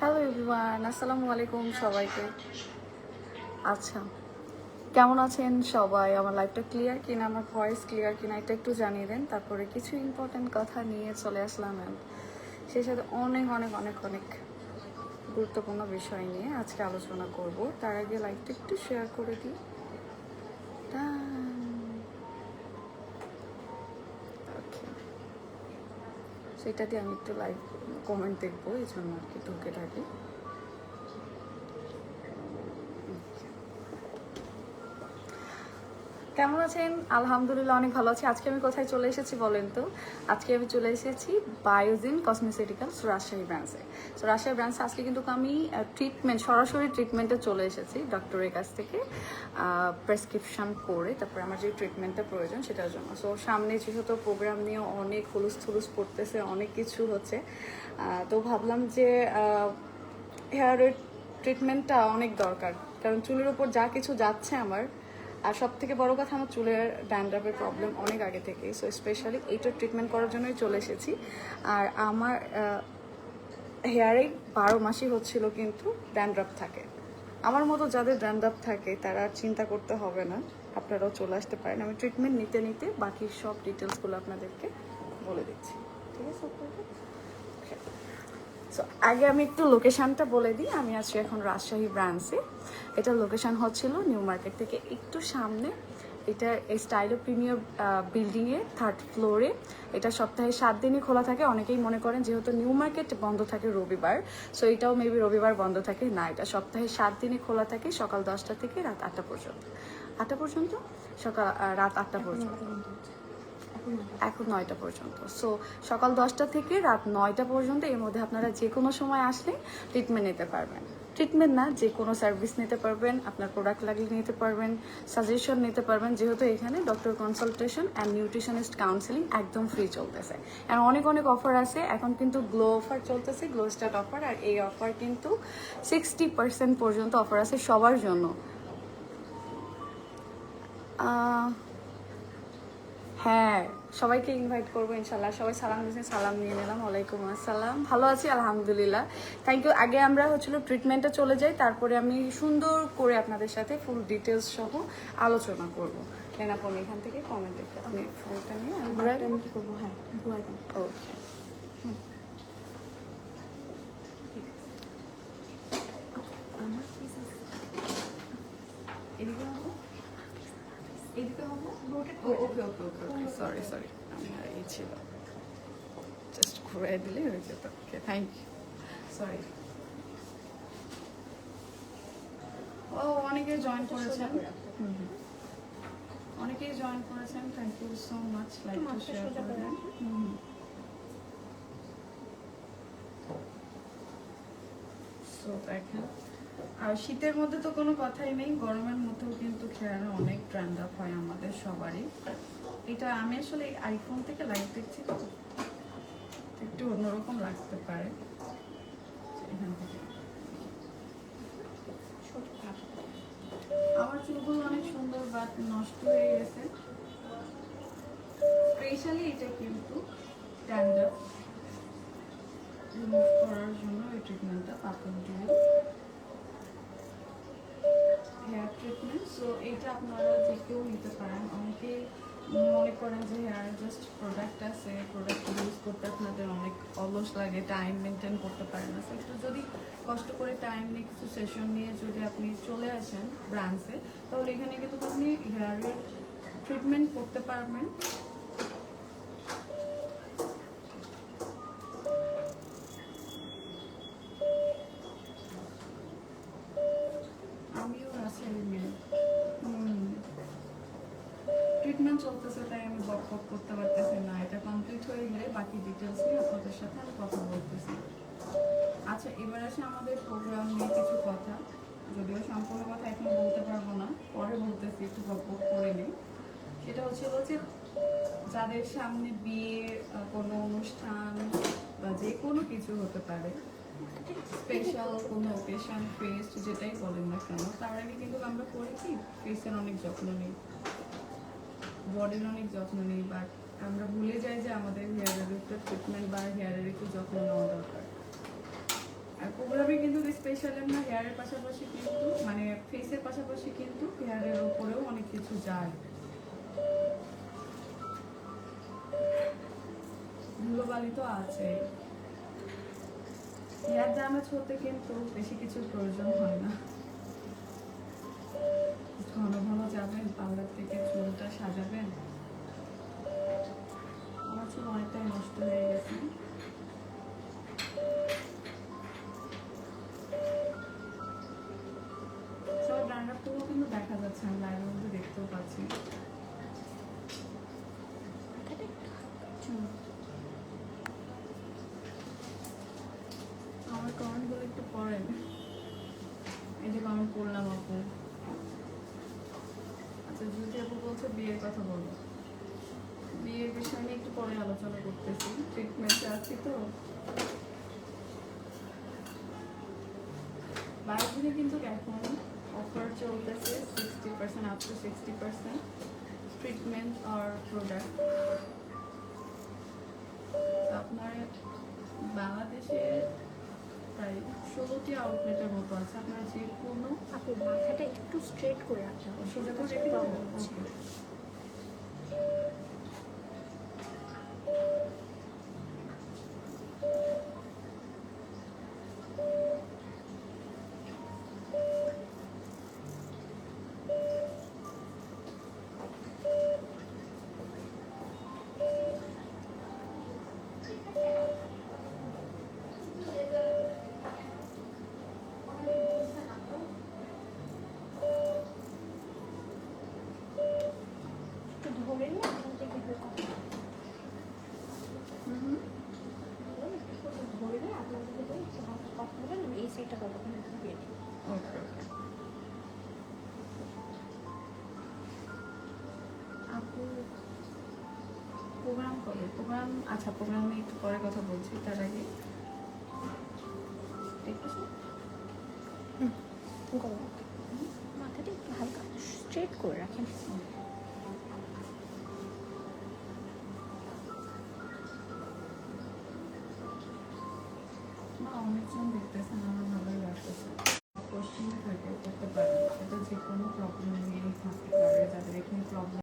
Hello everyone, আসসালামু আলাইকুম সবাইকে। আচ্ছা, কেমন আছেন সবাই? আমার লাইফটা ক্লিয়ার কিনা, আমার ভয়েস ক্লিয়ার কিনা এটা একটু জানিয়ে দেন। তারপরে কিছু ইম্পর্টেন্ট কথা নিয়ে চলে আসলাম অ্যান্ড সেই সাথে অনেক অনেক অনেক অনেক গুরুত্বপূর্ণ বিষয় নিয়ে আজকে আলোচনা করব। তার আগে লাইফটা একটু শেয়ার করে দিই। ওকে, সেটা দিয়ে আমি একটু লাইভ কমেন্ট দেখবো, এই জন্য আর কি ঢুকে থাকি। কেমন আছেন? আলহামদুলিল্লাহ অনেক ভালো আছি। আজকে আমি কোথায় চলে এসেছি বলেন তো? আজকে আমি চলে এসেছি বায়োজিন কসমেসিটিক্যালস রাজশাহী ব্রাঞ্চে। সো রাজশাহী ব্রাঞ্চে আজকে কিন্তু আমি সরাসরি ট্রিটমেন্টে চলে এসেছি ডক্টরের কাছ থেকে প্রেসক্রিপশন করে, তারপরে আমার যে ট্রিটমেন্টটা প্রয়োজন সেটার জন্য। সো সামনে যেহেতু প্রোগ্রাম নিয়ে অনেক হুলুস থুলুস পড়তেছে, অনেক কিছু হচ্ছে, তো ভাবলাম যে হেয়ারের ট্রিটমেন্টটা অনেক দরকার, কারণ চুলের উপর যা কিছু যাচ্ছে আমার। আর সব থেকে বড় কথা, আমার চুলের ড্যান্ড্রাফের প্রবলেম অনেক আগে থেকেই। সো স্পেশালি এইটার ট্রিটমেন্ট করার জন্যই চলে এসেছি। আর আমার হেয়ারে 12 মাসই হচ্ছিল কিন্তু ড্যান্ড্রাফ থাকে। আমার মতো যাদের ড্যান্ড্রাফ থাকে তারা আর চিন্তা করতে হবে না, আপনারাও চলে আসতে পারেন। আমি ট্রিটমেন্ট নিতে নিতে বাকি সব ডিটেলসগুলো আপনাদেরকে বলে দিচ্ছি, ঠিক আছে? সো আগে আমি একটু লোকেশানটা বলে দিই। আমি আছি এখন রাজশাহী ব্রাঞ্চে। এটার লোকেশান হচ্ছিল নিউ মার্কেট থেকে একটু সামনে। এটা স্টাইলো প্রিমিয়ার বিল্ডিংয়ে 3rd ফ্লোরে। এটা সপ্তাহে 7 দিনই খোলা থাকে। অনেকেই মনে করেন যেহেতু নিউ মার্কেট বন্ধ থাকে রবিবার, সো এটাও মেবি রবিবার বন্ধ থাকে না। এটা সপ্তাহে 7 দিনই খোলা থাকে, সকাল 10টা থেকে রাত 8টা পর্যন্ত। 8টা পর্যন্ত, রাত 8টা পর্যন্ত, এখন 9টা পর্যন্ত। সো সকাল 10টা থেকে রাত 9টা পর্যন্ত, এর মধ্যে আপনারা যে কোনো সময় আসলে ট্রিটমেন্ট নিতে পারবেন। ট্রিটমেন্ট না, যে কোনো সার্ভিস নিতে পারবেন, আপনার প্রোডাক্ট লাগিয়ে নিতে পারবেন, সাজেশন নিতে পারবেন, যেহেতু এখানে doctor consultation and nutritionist counselling একদম ফ্রি চলতেছে। আর অনেক অনেক অফার আছে এখন, কিন্তু গ্লো অফার চলতেছে, গ্লো স্টার্ট অফার। আর এই অফার কিন্তু 60% পর্যন্ত অফার আছে সবার জন্য। হ্যাঁ, সবাইকে ইনভাইট করবো ইনশাল্লাহ। সবাই সালাম দিয়েছেন, সালাম নিয়ে নিলাম। ওয়ালাইকুম আসসালাম, ভালো আছি আলহামদুলিল্লাহ, থ্যাংক ইউ। আগে আমরা ট্রিটমেন্টে চলে যাই, তারপরে আমি সুন্দর করে আপনাদের সাথে ফুল ডিটেলস সহ আলোচনা করবো। আপনি এখান থেকে কমেন্ট দেখতে, আপনি ফোনটা নিয়ে আমি কি করবো? হ্যাঁ, ওকে। এদিকে হবো, এদিকে হবো। ওকে ওকে ওকে ওকে, সরি সরি, আমি আর এই ছিল, জাস্ট ঘুরে দিলে হয়ে যেত। Okay, thank you, sorry. ও, অনেকে জয়েন করেছেন, অনেকেই জয়েন করেছেন, থ্যাংক ইউ সো মাচ। লাইকটা শেয়ার করে দেন। সো দেখেন, আর শীতের মধ্যে তো কোনো কথাই নেই, গরমের মধ্যেও কিন্তু খেয়ালে অনেক ড্যান্ড্রাফ হয় আমাদের সবারই। এটা আমি আসলে আইফোন থেকে লাইভ দেখছি তো একটু অন্যরকম লাগতে পারে। এখান থেকে আমার চুলগুলো অনেক সুন্দর, বাট নষ্ট হয়ে গেছে। স্পেশালি এটা কিন্তু ড্যান্ড্রাফ রিমুভ করার জন্য এই ট্রিটমেন্টটা, পাতঞ্জলি হেয়ার ট্রিটমেন্ট। সো এইটা আপনারা যে কেউ নিতে পারেন। অনেকেই মনে করেন যে হেয়ার জাস্ট প্রোডাক্ট আছে, প্রোডাক্ট ইউজ করতে আপনাদের অনেক অলস লাগে, টাইম মেনটেন করতে পারেন না। একটু যদি কষ্ট করে টাইম নিয়ে কিছু সেশন নিয়ে যদি আপনি চলে আসেন ব্রাঞ্চে, তাহলে এখানে কিন্তু আপনি হেয়ারের ট্রিটমেন্ট করতে পারবেন। আমিও রাজশাহী মেয়ে, ট্রিটমেন্ট চলতেছে তাই আমি বক বক করতে পারতেছি না। এটা কমপ্লিট হয়ে গেলে বাকি ডিটেলস নিয়ে আপনাদের সাথে আমি কথা বলতেছি। আচ্ছা, এবার আসে আমাদের প্রোগ্রাম নিয়ে কিছু কথা, যদিও সম্পূর্ণ কথা এখন বলতে পারবো না, পরে বলতেছি, একটু বক বক করে নিই। সেটা হচ্ছে যে যাদের সামনে বিয়ে, কোনো অনুষ্ঠান বা যে কোনো কিছু হতে পারে, স্পেশাল কোনো ওকেশন, ফেস্ট যেটাই বলেন না কেন, তার আগে কিন্তু আমরা করি কি ফেসের অনেক যত্ন নিই, বডির অনেক যত্ন নিই, বাট আমরা ভুলে যাই যে আমাদের হেয়ারের একটা ট্রিটমেন্ট বা হেয়ারের একটু যত্ন নেওয়া দরকার। আর প্রোগ্রামে কিন্তু স্পেশাল না, হেয়ারের পাশাপাশি কিন্তু মানে ফেসের পাশাপাশি কিন্তু হেয়ারের উপরেও অনেক কিছু যায়। ধুলোবালি তো আছে। হেয়ার ড্যামেজ হতে কিন্তু বেশি কিছুর প্রয়োজন হয় না। ঘন ঘন যাবেন পার্লার থেকে, চুলটা সাজাবেন। আমার চুল অনেকটাই নষ্ট হয়ে গেছে। সব ব্র্যান্ডারগুলো কিন্তু দেখা যাচ্ছে, আমি লাইভের মধ্যে দেখতেও পাচ্ছি। আমার কমেন্টগুলো একটু পড়েন। এই যে কমেন্ট পড়লাম আপু। আচ্ছা, যদি আপু বলছে বিয়ের কথা বলবো, বিয়ের বিষয় নিয়ে একটু পরে আলোচনা করতেছি, ট্রিটমেন্টে আছি তো। বাইরে কিন্তু এখন অফার চলতেছে 60% আপ টু 60% ট্রিটমেন্ট আর প্রোডাক্ট। আপনার বাংলাদেশে প্রায় 16টি আউটলেটের মতো আছে। আপনারা যে কোনো আপু মাথাটা একটু স্ট্রেট করে রাখতে হবে, সোজা সেটা করে হচ্ছে রেখে প্রবলেম দেবো? হচ্ছে। একটু ধরে নিয়ে এখান থেকে কথা ধরে নিয়ে আপনার দিকে একটু হালকা কথা বলেন, এই সাইডটা কথা বলেন। ওকে। আপু প্রোগ্রাম কবে? প্রোগ্রাম আচ্ছা, প্রোগ্রামে একটু পরে কথা বলছি, তার আগে ঠিক আছে। মাথাটা একটু হালকা স্ট্রেট করে রাখেন। না, অনেকজন দেখতেছেন, আমার ভালোই লাগতেছে। কোশ্চেন থাকে করতে পারেন, সেটা যে কোনো প্রবলেম নেই।